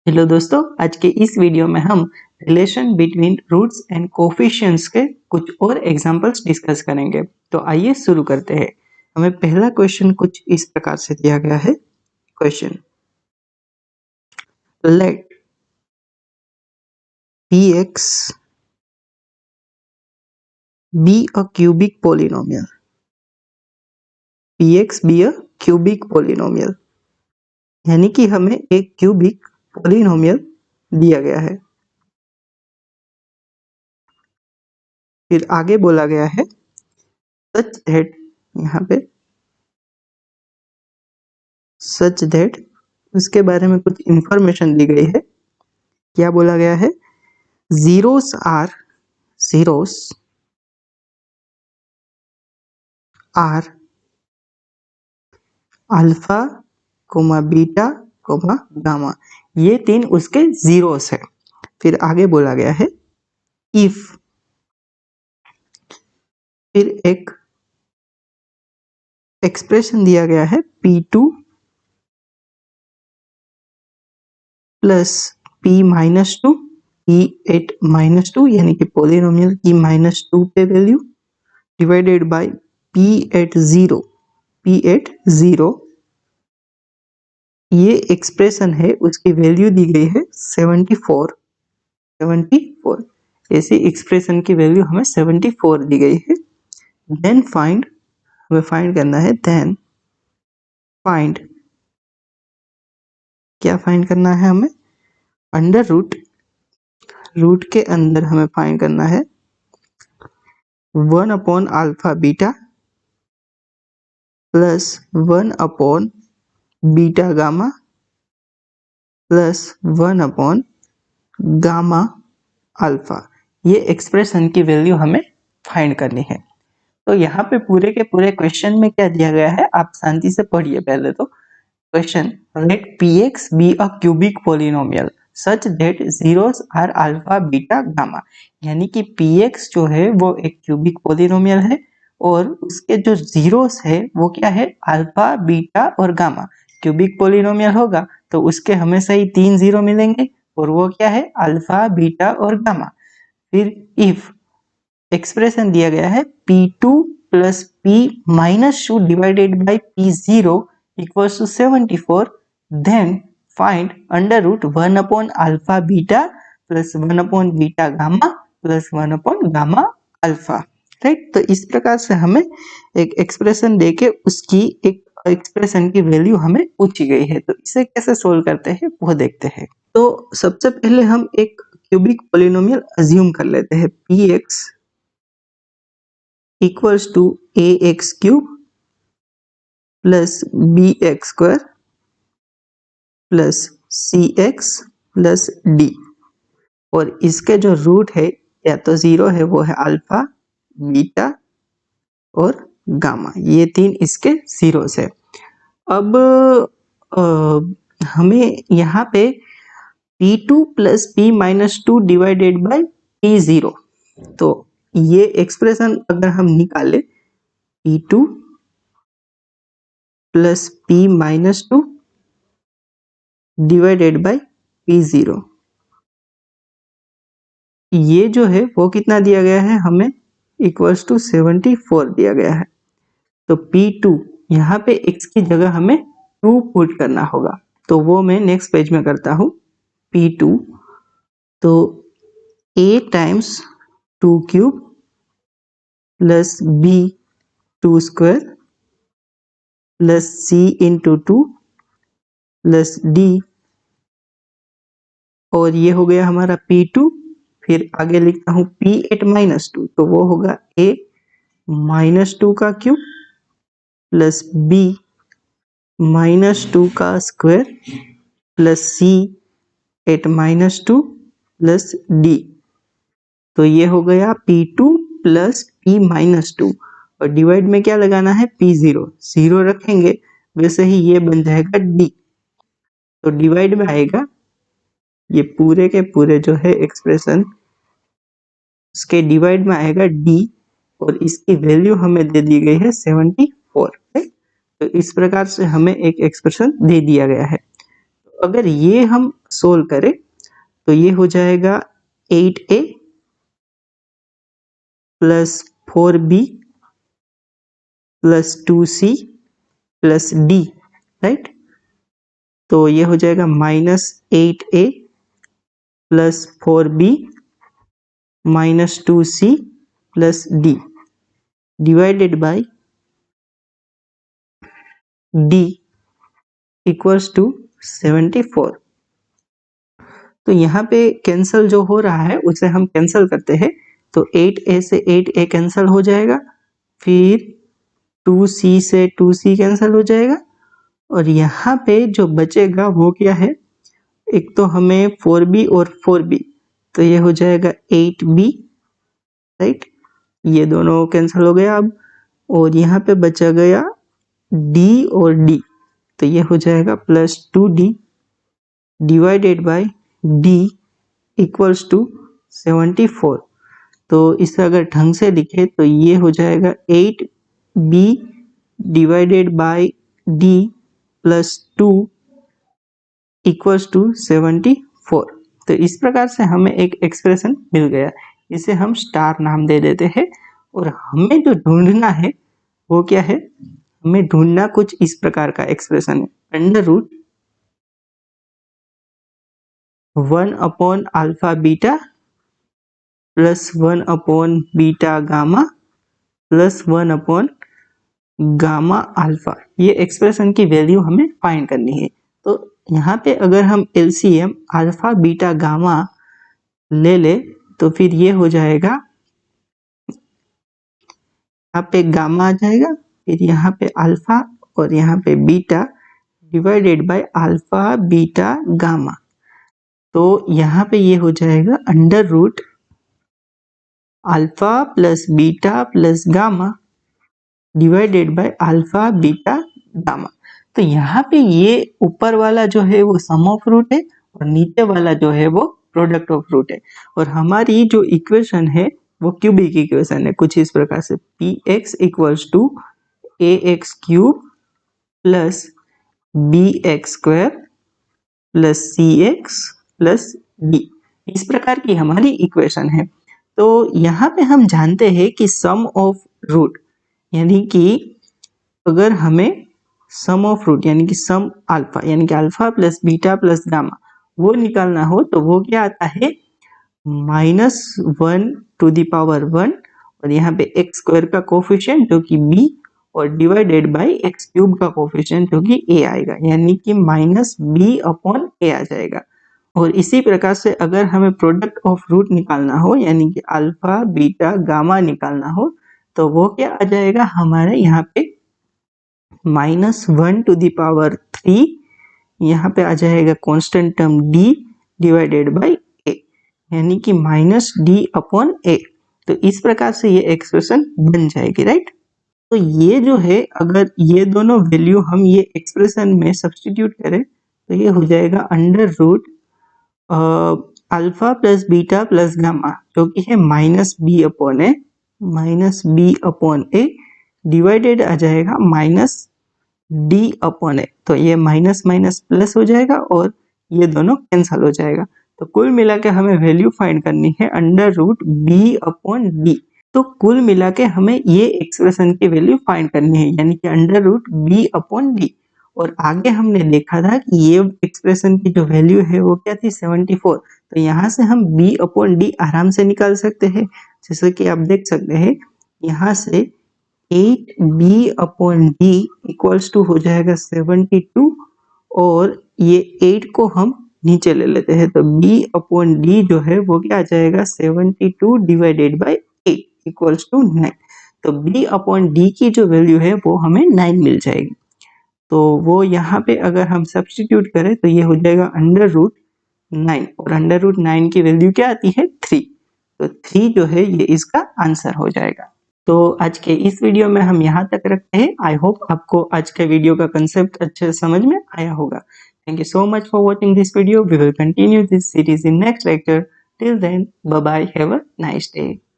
Hello दोस्तों, आज के इस वीडियो में हम relation between roots and coefficients के कुछ और एग्जांपल्स डिस्कस करेंगे। तो आइए शुरू करते हैं। हमें पहला क्वेश्चन कुछ इस प्रकार से दिया गया है। Question, let px be a cubic polynomial. px be a cubic polynomial, यानी कि हमें एक क्यूबिक पॉलिनोमियल दिया गया है। फिर आगे बोला गया है सच दैट, यहाँ पे सच दैट उसके बारे में कुछ इंफॉर्मेशन दी गई है। क्या बोला गया है? zeros are alpha comma beta comma gamma, ये तीन उसके जीरोस है। फिर आगे बोला गया है इफ, फिर एक एक्सप्रेशन दिया गया है P2 प्लस P-2 P8-2, यानी कि पोलिनोमियल की -2 पे वैल्यू डिवाइडेड बाय P80 ये एक्सप्रेशन है, उसकी वैल्यू दी गई है 74। ऐसी एक्सप्रेशन की वैल्यू हमें 74 दी गई है। देन फाइंड, हमें फाइंड करना है। देन फाइंड, क्या फाइंड करना है हमें? अंडर रूट के अंदर हमें फाइंड करना है 1 upon alpha beta plus 1 upon beta gamma plus 1 upon gamma alpha. ये एक्सप्रेशन की वैल्यू हमें फाइंड करनी है। तो यहाँ पे पूरे के पूरे क्वेश्चन में क्या दिया गया है, आप शांति से पढ़िए। पहले तो question, let px be a cubic polynomial such that zeros are alpha beta gamma, यानी कि px जो है वो एक क्यूबिक पोलिनोमियल है और उसके जो जीरोस है वो क्या है? अल्फा बीटा और गामा। क्यूबिक पोलिनोमियल होगा तो उसके हमेशा ही 3 जीरो मिलेंगे और वो क्या है? अल्फा बीटा और गामा। फिर इफ एक्सप्रेशन दिया गया है P2 plus P-2 divided by P0 equals to 74, then find under root 1 upon alpha beta plus 1 upon beta gamma plus 1 upon gamma alpha. Right, तो इस प्रकार से हमें एक एक्सप्रेशन देके उसकी एक एक्सप्रेशन की वैल्यू हमें पूछी गई है। तो इसे कैसे सोल्व करते हैं वो देखते हैं। तो सबसे पहले हम एक क्यूबिक पोलिनोमियल अज्यूम कर लेते हैं। px equals to ax cube plus bx square plus cx plus d, और इसके जो रूट है या तो जीरो है, वो है अल्फा बीटा और गामा, ये तीन इसके जीरोस है। अब हमें यहाँ पे P2 plus P-2 divided by P0, तो ये एक्सप्रेशन अगर हम निकालें P2 plus P-2 divided by P0, ये जो है वो कितना दिया गया है हमें? इक्वल्स टू 74 दिया गया है। तो P2, यहाँ पे x की जगह हमें 2 पुट करना होगा, तो वो मैं नेक्स्ट पेज में करता हूँ। P2 तो a times 2 cube plus b 2 square plus c into 2 plus d, और ये हो गया हमारा P2। फिर आगे लिखता हूँ P8-2, तो वो होगा a-2 का क्यूब प्लस b-2 का square plus C8-2 plus d, तो ये हो गया P2 प्लस P-2, और डिवाइड में क्या लगाना है? P0, 0 रखेंगे, वैसे ही ये बन जाएगा d, तो डिवाइड में आएगा ये पूरे के पूरे जो है एक्सप्रेशन, इसके डिवाइड में आएगा d, और इसकी वैल्यू हमें दे दी गई है 74। तो इस प्रकार से हमें एक एक्सप्रेशन दे दिया गया है। अगर ये हम सोल्व करें तो ये हो जाएगा 8a plus 4b plus 2c plus d, right. तो ये हो जाएगा -8a plus 4b minus 2c plus d divided by d equals to 74। तो यहाँ पे कैंसल जो हो रहा है उसे हम कैंसल करते हैं, तो 8a से 8a कैंसल हो जाएगा, फिर 2c से 2c कैंसल हो जाएगा, और यहाँ पे जो बचेगा वो क्या है, एक तो हमें 4b और 4b, तो ये हो जाएगा 8b, राइट। ये दोनों कैंसिल हो गया अब, और यहाँ पे बचा गया d और d, तो ये हो जाएगा plus 2d divided by d equals to 74। तो इसे अगर ढंग से लिखे तो ये हो जाएगा 8b divided by d plus 2 equals to 74। तो इस प्रकार से हमें एक एक्सप्रेशन मिल गया, इसे हम स्टार नाम दे देते हैं। और हमें जो ढूंढना है वो क्या है, हमें ढूंढना कुछ इस प्रकार का एक्सप्रेशन है, under root 1 upon alpha beta plus 1 upon beta gamma plus 1 upon gamma alpha. ये एक्सप्रेशन की वैल्यू हमें फाइंड करनी है। तो यहाँ पे अगर हम एलसीएम अल्फा बीटा गामा ले ले तो फिर ये हो जाएगा, यहाँ पे गामा आ जाएगा, फिर यहाँ पे अल्फा और यहाँ पे beta divided by alpha beta gamma. तो यहाँ पे ये हो जाएगा under root alpha plus beta plus gamma divided by alpha beta gamma. तो यहाँ पे ये ऊपर वाला जो है वो सम ऑफ रूट है और नीचे वाला जो है वो प्रोडक्ट ऑफ रूट है। और हमारी जो इक्वेशन है वो क्यूबिक इक्वेशन है कुछ इस प्रकार से, px equals to ax cube plus bx square plus cx plus d, इस प्रकार की हमारी इक्वेशन है। तो यहाँ पे हम जानते हैं कि सम ऑफ रूट यानी कि अगर हमें सम ऑफ रूट यानी कि सम अल्फा यानी कि alpha plus beta plus gamma वो निकालना हो तो वो क्या आता है, -1 टू द पावर 1 और यहाँ पे एक्स स्क्वायर का कोफिशिएंट जो कि b और डिवाइडेड बाय एक्स क्यूब का कोफिशिएंट जो कि a आएगा, यानी कि -b/a आ जाएगा। और इसी प्रकार से अगर हमें प्रोडक्ट ऑफ रूट निकालना हो यानी कि अल्फा बीटा गामा निकालना हो तो वो क्या आ जाएगा हमारे यहाँ पे -1 टू द पावर 3, यहाँ पे आ जाएगा constant term d divided bye a, यानी कि -d/a। तो इस प्रकार से ये एक्सप्रेशन बन जाएगी, राइट। तो ये जो है अगर ये दोनों वैल्यू हम ये एक्सप्रेशन में सब्स्टिट्यूट करें तो ये हो जाएगा under root alpha plus beta plus gamma जो कि है -b/a डिवाइडेड आ जाएगा -d/a। तो ये माइनस माइनस प्लस हो जाएगा और ये दोनों कैंसल हो जाएगा। तो कुल मिला के हमें वैल्यू फाइंड करनी है अंडर रूट b/d। तो कुल मिला के हमें ये एक्सप्रेशन की वैल्यू फाइंड करनी है यानी कि अंडर रूट b/d। और आगे हमने देखा था कि ये एक्सप्रेशन की जो वैल्यु है वो क्या थी 74। तो यहाँ से हम b/d आराम से निकाल सकते हैं, जैसे कि आप देख सकते हैं यहाँ से 8b/d इक्वल्स टू हो जाएगा 72 और ये 8 को हम नीचे ले लेते हैं तो b/d जो है वो क्या आ जाएगा 72 डिवाइडेड बाय 8 इक्वल्स टू 9। तो b/d की जो वैल्यू है वो हमें 9 मिल जाएगी। तो वो यहाँ पे अगर हम सब्स्टिट्यूट करें तो ये हो जाएगा अंडर रूट 9 और अंडर रूट 9 की वैल्यू क्या आती है 3। तो 3 जो है ये इसका आंसर हो जाएगा। तो आज के इस वीडियो में हम यहाँ तक रखते हैं। आई होप आपको आज के वीडियो का कंसेप्ट अच्छे से समझ में आया होगा। Thank you so much for watching this video. We will continue this series in next lecture. Till then bye bye, have a nice day.